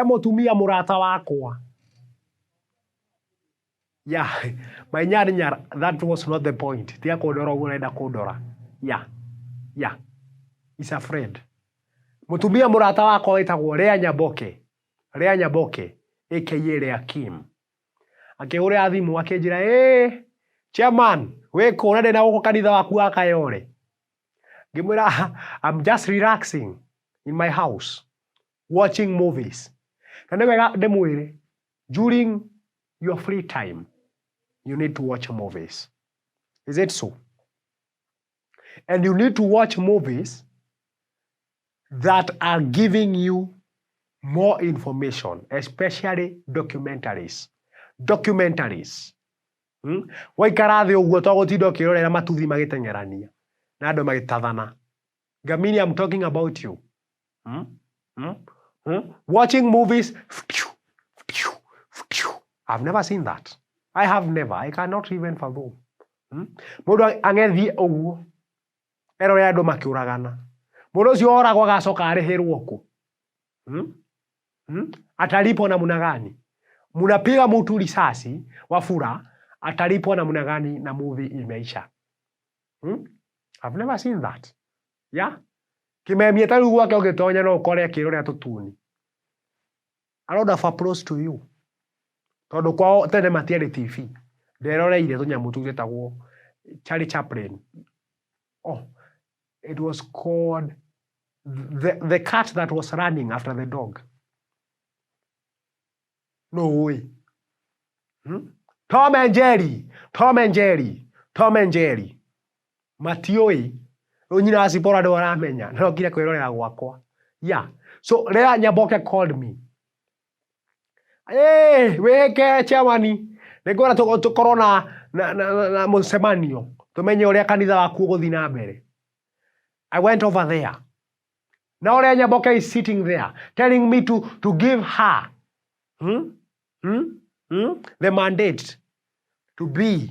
Mutumia murata wakwa. Yeah, my nyarinya, that was not the point. Tia kudora unaenda kudora. Yeah, yeah, he's afraid. Mutumia murata wakwa wetagwo Rea Nyaboke. Rea Nyaboke, aka Rea Kim. Akĩhũrĩra thimũ akĩnjĩra, chairman, wĩkũ ũrenda na gũkũ kanitha waku wa Kayole. Ngĩmwĩra, I'm just relaxing in my house, watching movies. Na nĩ wega ndĩmwĩre, during your free time, you need to watch movies. Is it so? And you need to watch movies that are giving you more information, especially documentaries. Documentaries. Waikara thĩ ũguo to gũtinda ũkĩrorera matuthi magĩteng'erania na andũ magĩtathana. Gamini, I'm talking about you. Watching movies. I've never seen that. I have never. I cannot even fathom. Mũndũ ang'ethiĩ ũguo erorera andũ makĩũragana. Mũndũ ũcio oragwo agacoka arĩhĩrwo kũ? Atalipwa namna gani? Munapiga mtu risasi wafura, atalipwa namna gani na movie imeisha? I've never seen that. Yeah? Kimemia taru gwake ũgĩtonya no ũkore akĩrorera tũtuni. I don't have applause to you. Tondũ kwao tene matiarĩ TV. Nderoreire tũnyamũ tũu twĩtagwo Charlie Chaplin. Oh, it was called the cat that was running after the dog. No way. Tom and Jerry. Tom and Jerry. Tom and Jerry. Matioi. Unyina asipora ndo aramenya. No kile kwirorera gwakwa. Yeah. So Rea Nyaboke called me. Hey, weke chamani. Negora tukorwo na mũcemanio. Tumenye ũrĩa kanitha waku ũgũthiĩ na mbere. I went over there. Now Rea Nyaboke is sitting there telling me to give her the mandate to be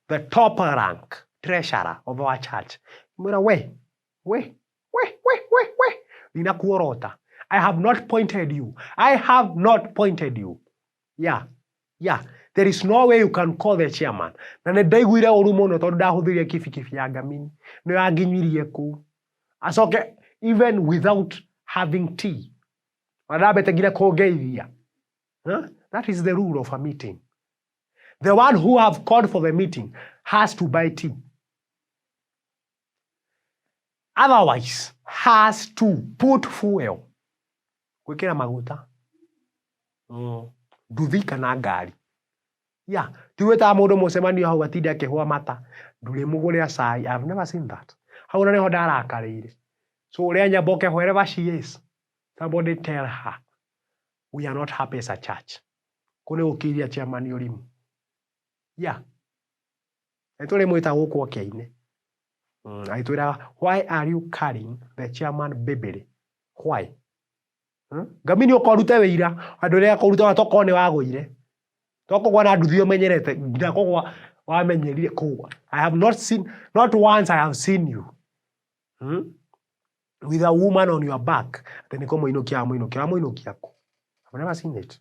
the top rank treasurer of our church. Mwira we. Ninakuorota. I have not pointed you. I have not pointed you. Yeah. There is no way you can call the chairman. Na ndaiguire ũru mũno tondũ ndahũthĩrire kibikibi ya Gamini. Nĩ yanginyiriye kũu. Acoke even without having tea. Wadabetegire kũngeithia. That is the rule of a meeting. The one who have called for the meeting has to buy tea. Otherwise, has to put fuel. Kwekera maguta. Nduthi kana ngari. Yeah. Tiweta mũndũ mũcemanio hau atinda akĩhũa mata. Ndũrĩ mũgũrĩra cai. I've never seen that. Hau na niho ndarakarĩire. So Rea Nyaboke, wherever she is, somebody tell her, we are not happy as a church. Kune ukiria chairman yorimu. Yeah. Etole mwita gũkũ okay-inĩ. Aitwira, why are you carrying the chairman baby? Why? Gamini ũkorute wĩira, andũ rĩa kũruta watoko nĩ wagũire. Toko kwa na nduthi ũmenyerete, ndakogwa wamenyerire kũgwa. I have not seen, not once I have seen you. With a woman on your back. Then come inokia. I've never seen it.